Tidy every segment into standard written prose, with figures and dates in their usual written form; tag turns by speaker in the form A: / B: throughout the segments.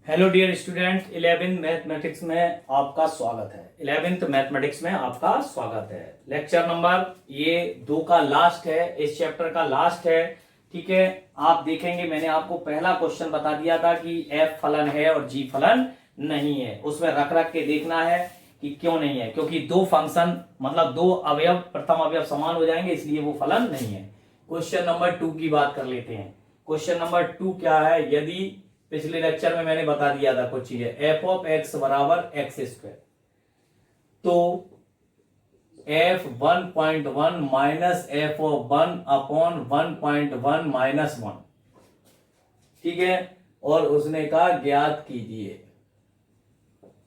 A: Hello dear student, 11th mathematics में आपका स्वागत है। 11th मैथमेटिक्स में आपका स्वागत है। लेक्चर नंबर ये 2 का लास्ट है, इस चैप्टर का लास्ट है। ठीक है, आप देखेंगे मैंने आपको पहला क्वेश्चन बता दिया था कि एफ फलन है और जी फलन नहीं है। उसमें रख रख के देखना है कि क्यों नहीं है, क्योंकि दो फंक्शन मतलब दो अवयव प्रथम अवयव समान हो जाएंगे, इसलिए वो फलन नहीं है। क्वेश्चन नंबर 2 की बात कर लेते हैं। क्वेश्चन नंबर 2 क्या है? यदि पिछले लेक्चर में मैंने बता दिया था कुछ चीजें, एफ ऑफ एक्स बराबर एक्स स्क्वायर, तो f 1.1 minus F of 1 upon 1.1 minus 1, ठीक है। और उसने कहा ज्ञात कीजिए।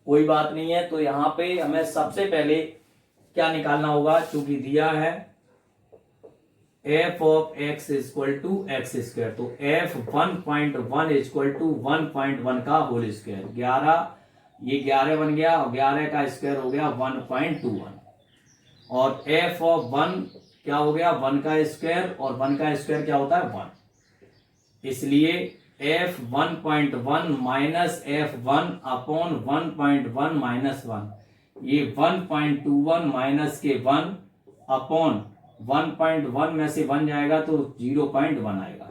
A: कोई बात नहीं है, तो यहां पे हमें सबसे पहले क्या निकालना होगा, चूंकि दिया है f of x equal to x square, तो एफ 1.1 इक्वल टू 1.1 का होल स्क्वायर, 11, ये 11 बन गया और 11 का स्क्वायर हो गया 1.21, और एफ ऑफ 1 क्या हो गया 1 का स्क्वायर, और 1 का स्क्वायर क्या होता है 1, इसलिए F 1.1 minus F 1 upon 1.1 minus 1, ये 1.21 माइनस के 1 अपॉन 1.1 में से 1 जाएगा तो 0.1 आएगा,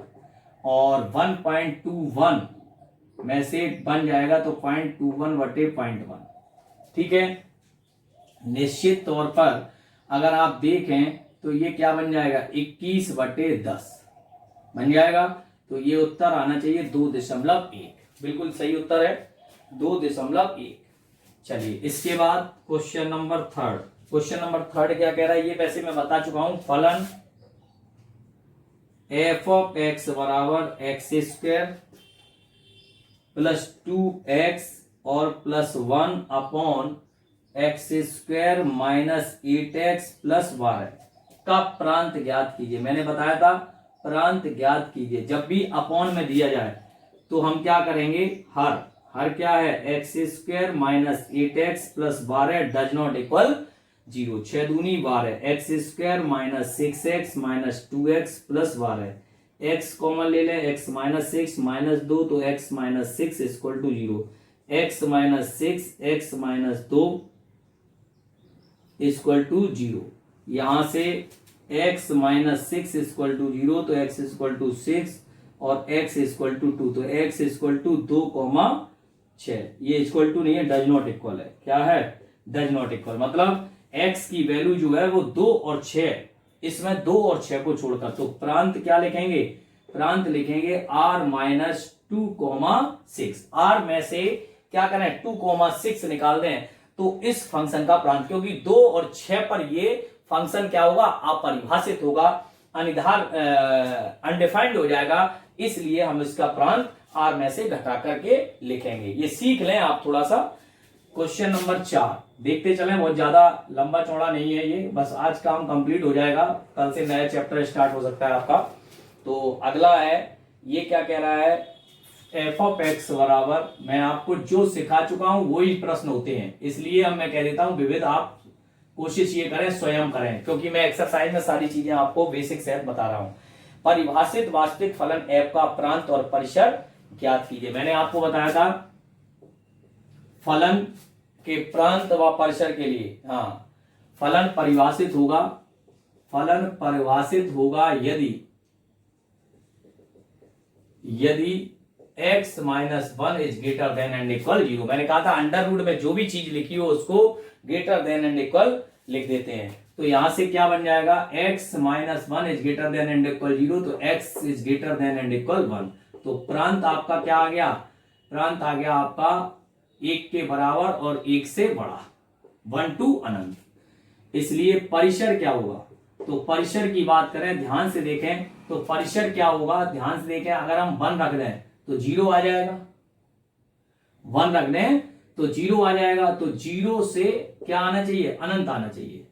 A: और 1.21 में से 1 जाएगा तो 0.21 बटे 0.1, ठीक है। निश्चित तौर पर अगर आप देखें तो ये क्या बन जाएगा 21 बटे 10 बन जाएगा, तो ये उत्तर आना चाहिए 2.1, बिल्कुल सही उत्तर है 2.1। चलिए इसके बाद क्वेश्चन नंबर 3। क्वेश्चन नंबर 3 क्या कह रहा है, ये वैसे मैं बता चुका हूं। फलन एफ ऑफ एक्स बराबर एक्स स्क्वायर प्लस 2x और plus 1 upon x square minus 8x plus 12 का प्रांत ज्ञात कीजिए। मैंने बताया था प्रांत ज्ञात कीजिए, जब भी अपॉन में दिया जाए तो हम क्या करेंगे, हर क्या है x square minus 8x plus 12 does not equal 0, 6 दूनी 12, x square minus 6x minus 2x plus 12, x common ले लें, x माइनस 6 माइनस 2 तो x minus 6 equal to 0, x minus 6 x minus 2 equal to 0, यहां से x माइनस 6 इक्वल टू 0 तो x equal to 6 और x equal to 2, तो x equal to 2,6, ये equal to नहीं है, डज नॉट इक्वल है। क्या है? डज नॉट इक्वल, मतलब x की वैल्यू जो है वो 2 और 6, इसमें 2 और 6 को छोड़कर, तो प्रांत क्या लिखेंगे, प्रांत लिखेंगे r माइनस 2,6, r में से क्या करें 2,6 निकाल दें तो इस फंक्शन का प्रांत, क्योंकि 2 और 6 पर ये फंक्शन क्या होगा, अपरिभाषित होगा, अनिर्धार अनडिफाइंड हो जाएगा, इसलिए हम इसका प्रांत r में से घटा करके लिखेंगे। ये सीख लें आप थोड़ा सा। क्वेश्चन नंबर 4 देखते चलें, बहुत ज्यादा लंबा चौड़ा नहीं है ये, बस आज काम कंप्लीट हो जाएगा, कल से नया चैप्टर स्टार्ट हो सकता है आपका। तो अगला है, ये क्या कह रहा है, एफ ऑफ एक्स बराबर, मैं आपको जो सिखा चुका हूं वही प्रश्न होते हैं, इसलिए अब मैं कह देता हूं विविध, आप कोशिश ये करें स्वयं करें, क्योंकि मैं एक्सरसाइज में सारी चीजें आपको बेसिक सेट बता रहा हूं। परिभाषित वास्तविक फलन एफ का प्रांत और परिसर ज्ञात कीजिए। मैंने आपको बताया था फलन के प्रांत व परिसर के लिए, फलन परिभाषित होगा, फलन परिभाषित होगा यदि x minus 1 is greater than and equal 0। मैंने कहा था अंडर रूट में जो भी चीज लिखी हो उसको ग्रेटर देन एंड इक्वल लिख देते हैं, तो यहां से क्या बन जाएगा, x minus 1 is greater than and equal 0, तो x is greater than and equal 1, तो प्रांत आपका क्या आ गया, प्रांत आ गया आपका 1 के बराबर और 1 से बड़ा, 1 टू अनंत। इसलिए परिसर क्या होगा, तो परिसर की बात करें, ध्यान से देखें, तो परिसर क्या होगा, ध्यान से देखें, अगर हम 1 रख दें तो 0 आ जाएगा, 1 रख दें तो 0 आ जाएगा, तो 0 से क्या आना चाहिए, अनंत आना चाहिए,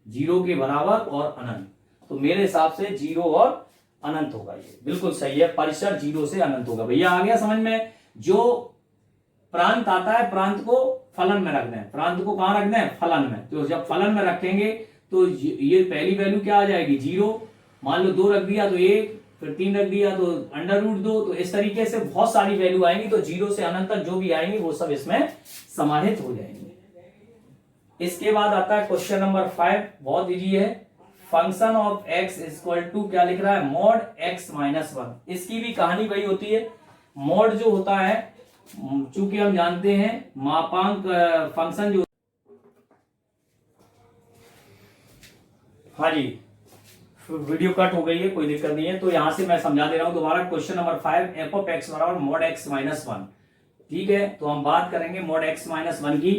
A: 0 के बराबर और अनंत, तो मेरे हिसाब से 0 और अनंत होगा, ये बिल्कुल सही है, परिसर 0 से अनंत होगा। भैया आ गया समझ में? जो प्रांत आता है प्रांत को फलन में रख दें, प्रांत को कहां रख दें, फलन में, तो जब फलन में रखेंगे तो ये पहली वैल्यू क्या आ जाएगी 0, मान लो 2 रख दिया तो 1, फिर 3 रख दिया तो √2। तो इस तरीके से बहुत सारी वैल्यू आएंगी, तो 0 से अनंत तक जो भी आएंगी वो सब इसमें समाहित हो जाएंगे। इसके बाद आता है क्वेश्चन नंबर 5, बहुत इजी है। Function of x equal to क्या लिख रहा है, मॉड x माइनस 1। इसकी भी कहानी वही होती है। मॉड जो होता है, चूंकि हम जानते हैं मापांक फंक्शन जो, हाँ जी वीडियो कट हो गई है, कोई दिक्कत नहीं है। तो यहां से मैं समझा दे रहा हूं दोबारा। Question number 5, F of x बराबर मॉड x माइनस 1। ठीक है, तो हम बात करेंगे मॉड x माइनस 1 की,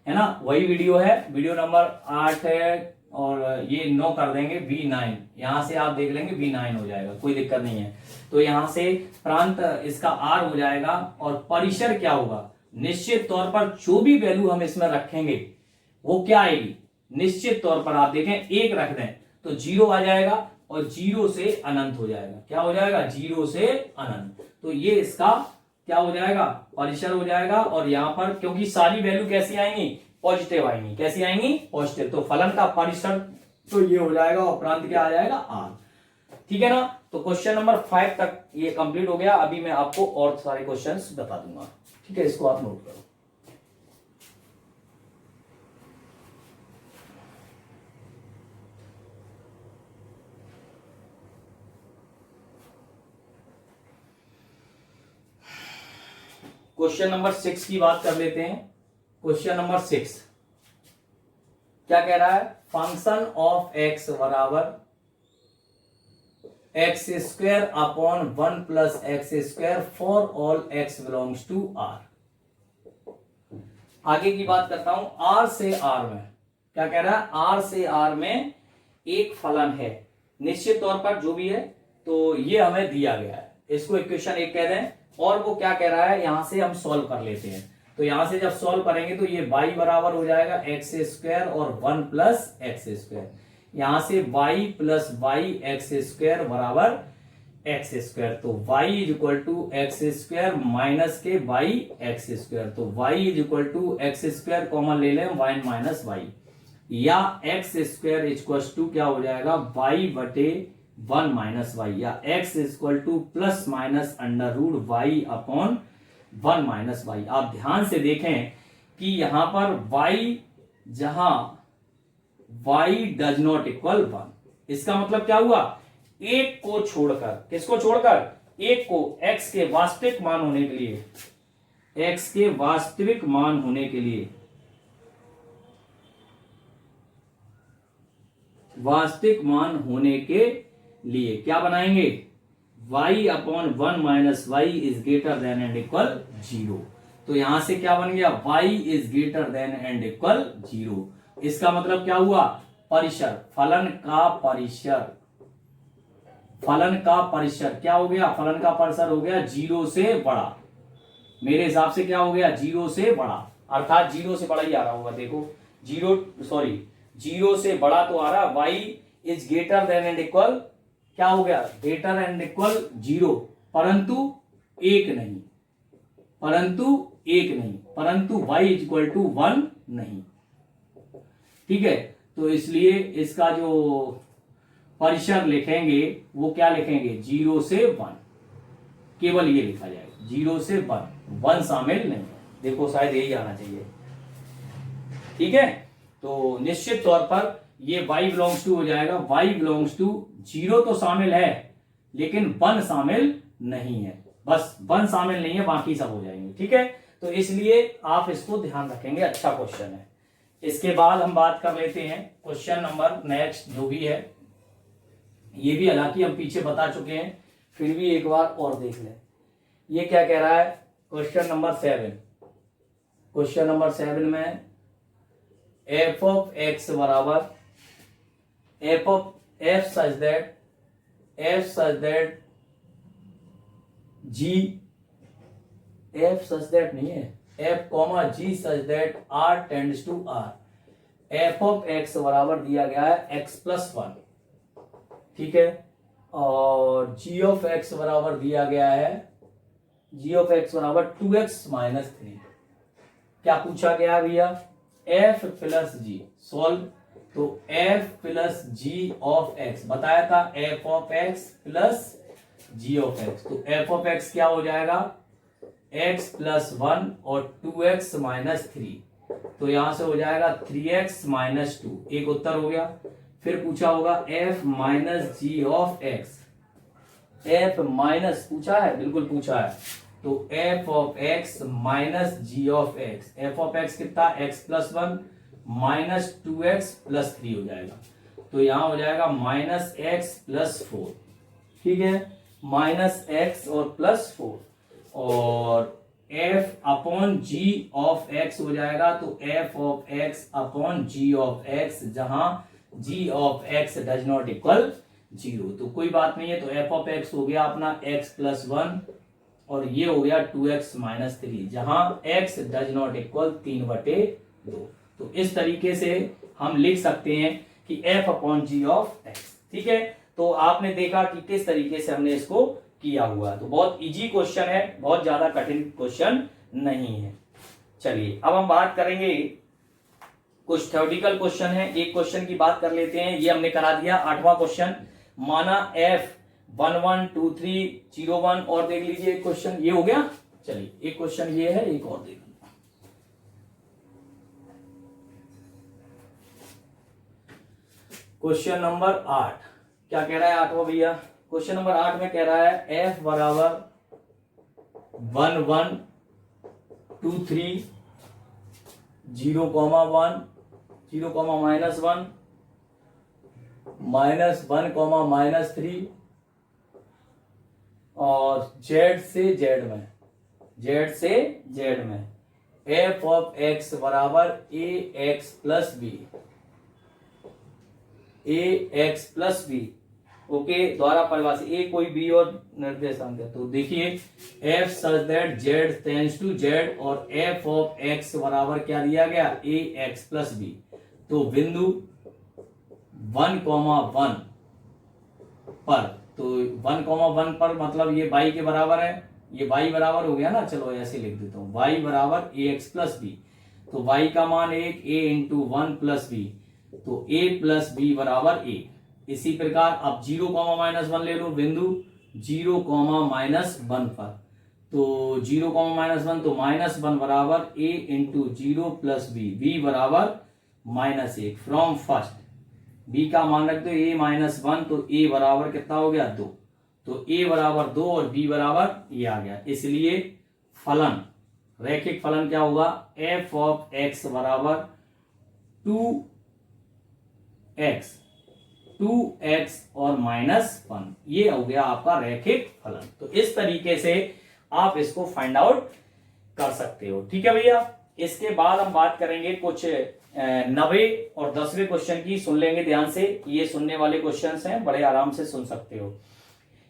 A: है ना। वही वीडियो है, वीडियो नंबर 8 है, और ये 9 कर देंगे V9। यहां से आप देख लेंगे V9 हो जाएगा, कोई दिक्कत नहीं है। तो यहां से प्रांत इसका R हो जाएगा, और परिसर क्या होगा, निश्चित तौर पर जो भी वैल्यू हम इसमें रखेंगे वो क्या आएगी, निश्चित तौर पर आप देखें 1 रख दें तो 0 आ जाएगा, और 0 से अनंत हो जाएगा। क्या हो जाएगा, 0 से अनंत। तो ये इसका क्या हो जाएगा, परिसर हो जाएगा। और यहां पर क्योंकि सारी वैल्यू कैसी आएंगी, पॉजिटिव आएंगी। कैसी आएंगी, पॉजिटिव। तो फलन का परिसर तो ये हो जाएगा, और प्रांत क्या आ जाएगा, आर। ठीक है ना। तो क्वेश्चन नंबर 5 तक ये कंप्लीट हो गया। अभी मैं आपको और सारे क्वेश्चंस बता दूंगा। ठीक है, इसको आप नोट करो। क्वेश्चन नंबर 6 की बात कर लेते हैं। क्वेश्चन नंबर 6 क्या कह रहा है, फंक्शन ऑफ x बराबर x square upon 1 plus x square for all x belongs to r। आगे की बात करता हूं, r से r में क्या कह रहा है, r से r में एक फलन है, निश्चित तौर पर जो भी है। तो ये हमें दिया गया है, इसको इक्वेशन 1 कह दें। और वो क्या कह रहा है, यहां से हम सॉल्व कर लेते हैं। तो यहां से जब सॉल्व करेंगे तो ये y बराबर हो जाएगा एक्स स्क्वायर और 1 प्लस एक्स स्क्वायर। यहां से y plus y x square बराबर एक्स स्क्वायर। तो y is equal to x square minus के वाई एक्स स्क्वायर। तो y is equal to x square common ले लें, y माइनस वाई, या एक्स स्क्वायर इक्वल टू क्या हो जाएगा, y बटे 1 माइनस वाई, या x equal to plus minus √y upon 1 minus y. आप ध्यान से देखें कि यहां पर y, जहां y डज नॉट इक्वल 1, इसका मतलब क्या हुआ, एक को छोड़कर, किसको छोड़कर, एक को, x के वास्तविक मान होने के लिए, x के वास्तविक मान होने के लिए, वास्तविक मान होने के लिए क्या बनाएंगे, y upon 1 minus y is greater than and equal 0। तो यहां से क्या बन गया, y is greater than and equal 0। इसका मतलब क्या हुआ, परिसर, फलन का परिसर, फलन का परिसर क्या हो गया, फलन का परिसर हो गया 0 से बड़ा। मेरे हिसाब से क्या हो गया, 0 से बड़ा, अर्थात 0 से बड़ा ही आ रहा होगा। देखो 0 से बड़ा तो आ रहा, y is greater than and equal, क्या हो गया, ग्रेटर एंड इक्वल 0, परंतु 1 नहीं, परंतु y इज इक्वल टू 1 नहीं। ठीक है, तो इसलिए इसका जो परिसर लिखेंगे वो क्या लिखेंगे, 0 से 1, केवल ये लिखा जाएगा, 0 से 1 शामिल नहीं है। देखो शायद यही आना चाहिए। ठीक है, तो निश्चित तौर पर ये y बिलोंग्स टू हो जाएगा, y बिलोंग्स टू 0 तो शामिल है लेकिन 1 शामिल नहीं है, बस 1 शामिल नहीं है, बाकी सब हो जाएंगे। ठीक है, तो इसलिए आप इसको ध्यान रखेंगे, अच्छा क्वेश्चन है। इसके बाद हम बात कर लेते हैं क्वेश्चन नंबर नेक्स्ट जो भी है, ये भी हालांकि हम पीछे बता चुके हैं, फिर भी एक बार और देख लें। ये क्या कह रहा है, क्वेश्चन नंबर 7, क्वेश्चन नंबर 7 में f ऑफ x बराबर f such that g, f such that नहीं है, f comma g such that r tends to r। f of x बराबर दिया गया है x प्लस 1, ठीक है, और g ऑफ x बराबर दिया गया है, g ऑफ x बराबर 2x माइनस 3। क्या पूछा गया भैया, f प्लस g, सॉल्व। तो f plus g of x बताया था, f of x plus g of x. तो एफ ऑफ एक्स क्या हो जाएगा, एक्स प्लस 1 और 2x माइनस 3। तो यहां से हो जाएगा 3x माइनस 2, एक उत्तर हो गया। फिर पूछा होगा f minus g of x, f minus पूछा है, बिल्कुल पूछा है। तो f of x minus g of x, f of x कितना, x plus 1 minus 2x plus 3 हो जाएगा। तो यहां हो जाएगा माइनस एक्स प्लस 4, ठीक है, माइनस एक्स और प्लस 4, और f upon g of x हो जाएगा। तो f of x upon g of x, जहां g of x does not equal 0। तो कोई बात नहीं है, तो f ऑफ x हो गया अपना x प्लस 1 और ये हो गया 2x माइनस 3, जहां x डज नॉट इक्वल 3/2। तो इस तरीके से हम लिख सकते हैं कि f upon g of x, ठीक है। तो आपने देखा कि किस तरीके से हमने इसको किया हुआ है। तो बहुत इजी क्वेश्चन है, बहुत ज्यादा कठिन क्वेश्चन नहीं है। चलिए अब हम बात करेंगे, कुछ थ्योरेटिकल क्वेश्चन है। एक क्वेश्चन की बात कर लेते हैं, ये हमने करा दिया 8वां क्वेश्चन। माना f 1 1 2 3 0 1, और देख लीजिए एक क्वेश्चन ये हो गया। चलिए एक क्वेश्चन ये है, एक और देख लीजिए। क्वेश्चन नंबर 8 क्या कह रहा है, 8वां भैया। क्वेश्चन नंबर 8 में कह रहा है f बराबर 1 1 2 3 0 1 0 माइनस 1 माइनस 1 माइनस 3 और z से z में f ऑफ x बराबर ax plus b, ax plus b, okay, द्वारा परिभाषित a कोई b और निर्देशांक है। तो देखिए f such that z tends to z, और f ऑफ x बराबर क्या दिया गया, ax प्लस बी। तो बिंदु 1, 1 पर, तो 1, 1 पर मतलब ये y के बराबर है, ये y बराबर हो गया ना। चलो ऐसे लिख देता हूं, y बराबर ax प्लस बी। तो y का मान 1 a इंटू 1 प्लस बी, तो a प्लस बी बराबर 1। इसी प्रकार अब 0, माइनस 1 ले लो, बिंदु 0, माइनस 1 पर। तो 0, माइनस 1, तो माइनस 1 बराबर a into 0 plus b, b बराबर माइनस 1। फ्रॉम फर्स्ट b का मान रख दो a माइनस 1, तो a बराबर कितना हो गया, 2। तो a बराबर 2 और b बराबर ये आ गया। इसलिए फलन, रैखिक फलन क्या होगा, f ऑफ x बराबर 2x और माइनस 1, ये हो गया आपका रैखिक फलन। तो इस तरीके से आप इसको फाइंड आउट कर सकते हो, ठीक है भैया। इसके बाद हम बात करेंगे कुछ 9वें और 10वें क्वेश्चन की, सुन लेंगे ध्यान से। ये सुनने वाले क्वेश्चंस हैं, बड़े आराम से सुन सकते हो।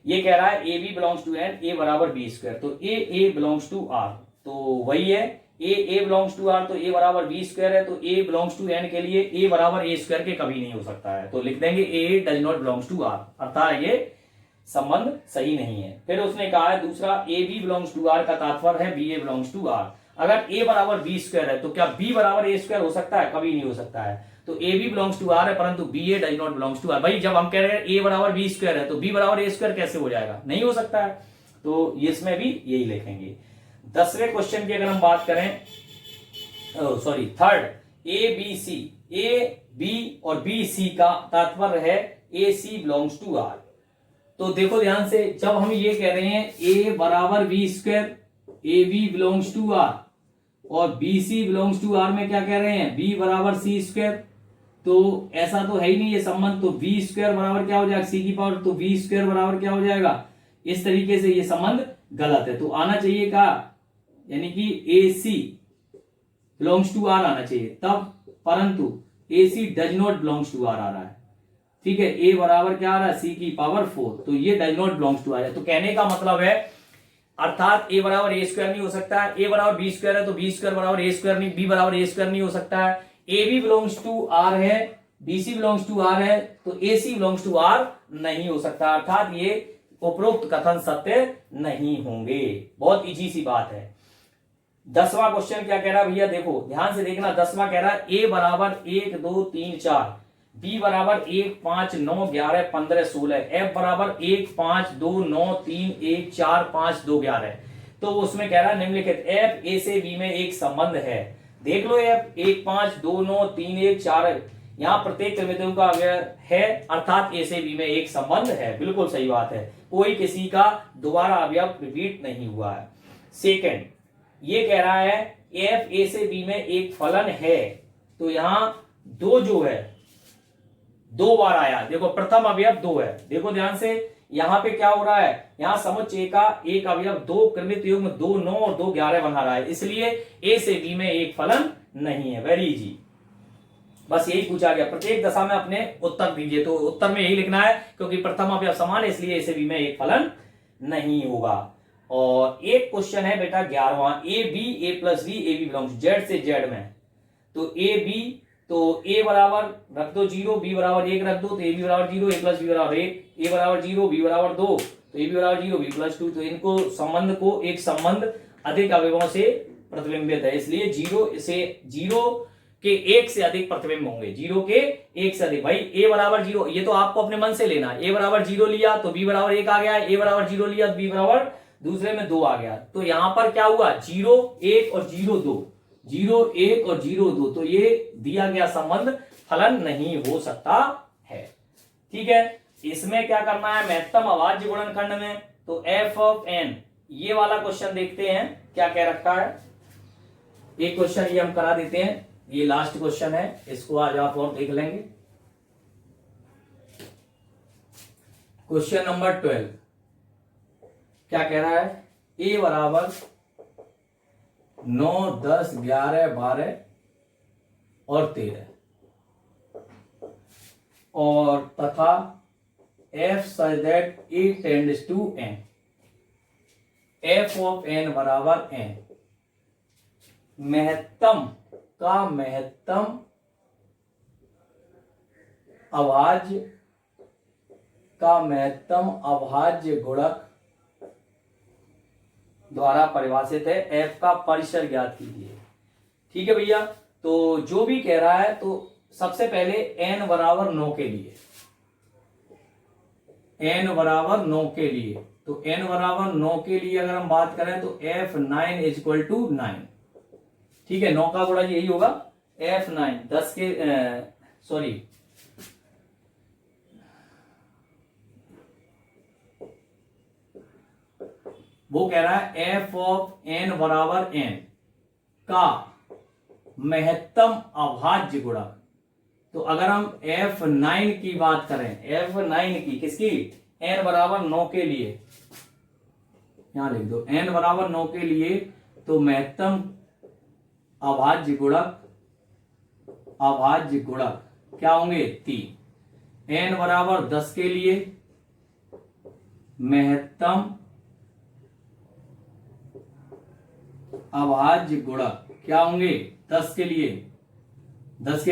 A: ये कह रहा है A B belongs to N, A बराबर बी स्क्वायर। तो ए बिलोंग्स टू आर, तो वही है, ए बिलोंग्स टू आर, तो ए बराबर बी स्क्वायर है। तो ए बिलोंग्स टू एन के लिए ए बराबर ए स्क्वायर के कभी नहीं हो सकता है, तो लिख देंगे A does not belongs to R, अर्थात ये संबंध सही नहीं है। फिर उसने कहा है दूसरा, a B belongs to R का तात्पर्य है b a belongs to R. अगर ए बराबर बी स्क्वायर है तो क्या बी बराबर ए स्क्वायर हो सकता है, कभी नहीं हो सकता है। तो a B belongs to R है, परंतु b a does not belongs to R. भाई जब हम कह रहे हैं ए बराबर बी स्क्वायर है तो बी बराबर ए स्क्वायर कैसे हो जाएगा, नहीं हो सकता है। तो इसमें भी यही लिखेंगे। 10वें क्वेश्चन की अगर हम बात करें, sorry third, a b c, a b और बी सी का तात्पर्य है a C belongs to R. तो देखो ध्यान से, जब हम ये कह रहे हैं ए बराबर B square, A B belongs to R, और B C belongs to R में क्या कह रहे हैं, बी बराबर सी स्क्वायर, तो ऐसा तो है ही नहीं ये संबंध। तो बी स्क्वायर बराबर क्या हो जाएगा, सी की पावर, तो बी स्क्वायर बराबर क्या हो जाएगा, इस तरीके से ये संबंध गलत है। तो आना चाहिए का, यानी कि A C belongs to R आना चाहिए तब, परंतु A C does not belongs to R आ रहा है, ठीक है। ए बराबर क्या आ रहा है, सी की पावर 4, तो ये does not belongs to R है। तो कहने का मतलब है, अर्थात ए बराबर ए स्क्वायर नहीं हो सकता है, ए बराबर बी स्क्वायर है तो बी स्क्वायर बराबर ए स्क्वायर नहीं, बी बराबर ए स्क्वायर नहीं हो सकता है। A B belongs to R है, B C belongs to R है, तो A C belongs to R नहीं हो सकता, अर्थात ये उपरोक्त कथन सत्य नहीं होंगे। बहुत इजी सी बात है। 10वां क्वेश्चन क्या कह रहा है भैया, देखो ध्यान से देखना। 10वां कह रहा है ए बराबर 1 2 3 4, बी बराबर 1 5 9 11 15 16, एफ बराबर 1 5 2 9 3 1 4 5 2 11। तो उसमें कह रहा है निम्नलिखित एफ ए से बी में एक संबंध है। देख लो एफ 1 5 2 9 3 1 4, यहाँ प्रत्येक त्रिमितियों का अवयव है, अर्थात ए से बी में एक संबंध है। बिल्कुल सही बात है, कोई किसी का दोबारा अवयव रिपीट नहीं हुआ है। सेकंड, ये कह रहा है एफ ए से बी में एक फलन है, तो यहां दो जो है दो बार आया। देखो प्रथम अवयव दो है, देखो ध्यान से यहां पे क्या हो रहा है, यहां समुच्चय का एक अवयव दो क्रमित युग्म 2 9 और 2 11 बना रहा है, इसलिए ए से बी में एक फलन नहीं है। वेरी इजी, बस यही पूछा गया। प्रत्येक दशा में अपने उत्तर दीजिए, तो उत्तर में यही लिखना है क्योंकि प्रथम अवयव समान है, इसलिए ए से बी में एक फलन नहीं होगा। और एक क्वेश्चन है बेटा 11वां, A B A plus B A B belongs Z से जेड में, तो ए बी, तो ए बराबर रख दो 0, बी बराबर 1 रख दो, तो ए बी बराबर 0, ए प्लस बी बराबर 1, ए बराबर 0, बी बराबर 2, तो ए बी बराबर 0, बी प्लस 2। तो इनको संबंध को एक संबंध अधिक अवयवों से प्रतिबिंबित है, इसलिए 0 के एक से अधिक प्रतिबिंब होंगे, 0 के एक से अधिक। भाई ए बराबर 0, ये तो आपको अपने मन से लेना है। ए बराबर 0 लिया तो बी बराबर 1 आ गया, ए बराबर 0 लिया तो बी बराबर दूसरे में 2 आ गया। तो यहां पर क्या हुआ, 0 1 और 0 2, 0 1 और 0 2, तो ये दिया गया संबंध फलन नहीं हो सकता है। ठीक है, इसमें क्या करना है, महत्तम अभाज्य गुणनखंड में तो एफ ऑफ एन, ये वाला क्वेश्चन देखते हैं क्या कह रखा है। एक क्वेश्चन ये हम करा देते हैं, ये लास्ट क्वेश्चन है, इसको आज आप और देख लेंगे। क्वेश्चन नंबर 12 क्या कह रहा है, ए बराबर 9 10 11 12 और 13 और तथा f such that e tends to n, f of n बराबर n, महत्तम का महत्तम अभाज्य का महत्तम अभाज्य गुणक द्वारा परिभाषित है, f का परिसर ज्ञात कीजिए। ठीक है भैया, तो जो भी कह रहा है, तो सबसे पहले n बराबर 9 के लिए, n बराबर 9 के लिए, तो n बराबर 9 के लिए अगर हम बात करें तो f9 इज इक्वल टू 9। ठीक है, 9 का गुणा यही होगा f9, 10 के सॉरी वो कह रहा है f ऑफ n बराबर n का महत्तम अभाज्य गुणक। तो अगर हम f9 की बात करें, f9 की किसकी, n बराबर 9 के लिए, यहां लिख दो n बराबर 9 के लिए, तो महत्तम अभाज्य गुणक क्या होंगे, 3। n बराबर 10 के लिए महत्तम अभाज्य गुणक क्या होंगे, 10 के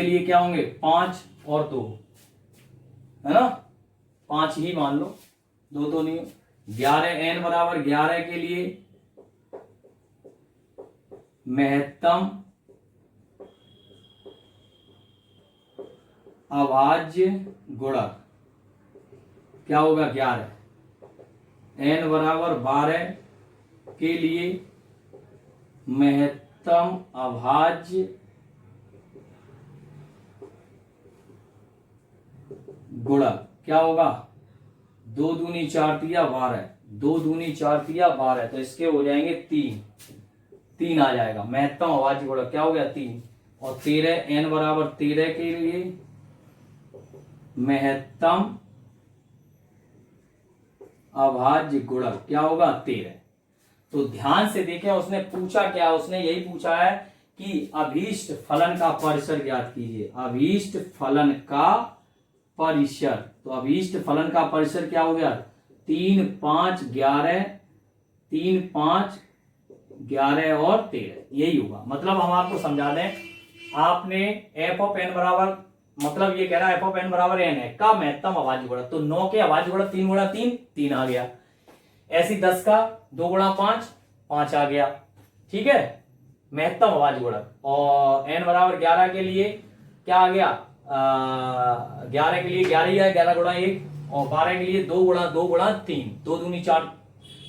A: लिए क्या होंगे, 5 और 2, है ना, 5 ही मान लो, 2 तो नहीं। 11 n बराबर 11 के लिए महत्तम अभाज्य गुणक क्या होगा, 11। n बराबर 12 के लिए महत्तम अभाज्य गुणक क्या होगा, 2 दूनी 4 तिया 12, 2 दूनी 4 तिया 12, तो इसके हो जाएंगे 3 आ जाएगा। महत्तम अभाज्य गुणक क्या हो गया, 3। और 13 n बराबर 13 के लिए महत्तम अभाज्य गुणक क्या होगा, 13। तो ध्यान से देखें, उसने पूछा क्या, उसने यही पूछा है कि अभीष्ट फलन का परिसर ज्ञात कीजिए। अभीष्ट फलन का परिसर, तो अभीष्ट फलन का परिसर क्या हो गया, 3 5 11, 3 5 11 और 13, यही होगा। मतलब हम आपको समझा दें, आपने f ऑफ n बराबर, मतलब ये कह रहा है f ऑफ n बराबर n है का महत्तम अभाज्य गुणक, तो 9 के अभाज्य गुणक 3 गुणा 3 आ गया। ऐसी 10 का 2 गुणा 5 आ गया। ठीक है, महत्तम अभाज्य गुणक। और n बराबर 11 के लिए क्या आ गया, 11 के लिए 11 ही है, 11 गुणा 1, और 12 के लिए 2 गुणा 2 गुणा 3, 2 दूनी 4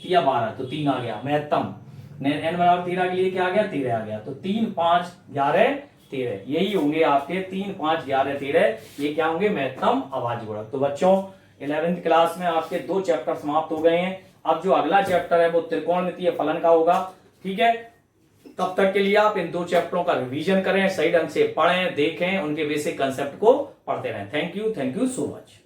A: या 12, तो 3 आ गया महत्तम। n बराबर 13 के लिए क्या आ गया, 13 आ गया। तो 3 5 11 13, यही होंगे आपके 3 5 11 13, ये क्या होंगे, महत्तम अभाज्य गुणक। तो बच्चों 11वीं क्लास में आपके 2 चैप्टर समाप्त हो गए हैं। अब जो अगला चैप्टर है वो त्रिकोणमितीय फलन का होगा, ठीक है। तब तक के लिए आप इन 2 चैप्टरों का रिवीजन करें, सही ढंग से पढ़ें, देखें, उनके बेसिक कंसेप्ट को पढ़ते रहें। Thank you so much.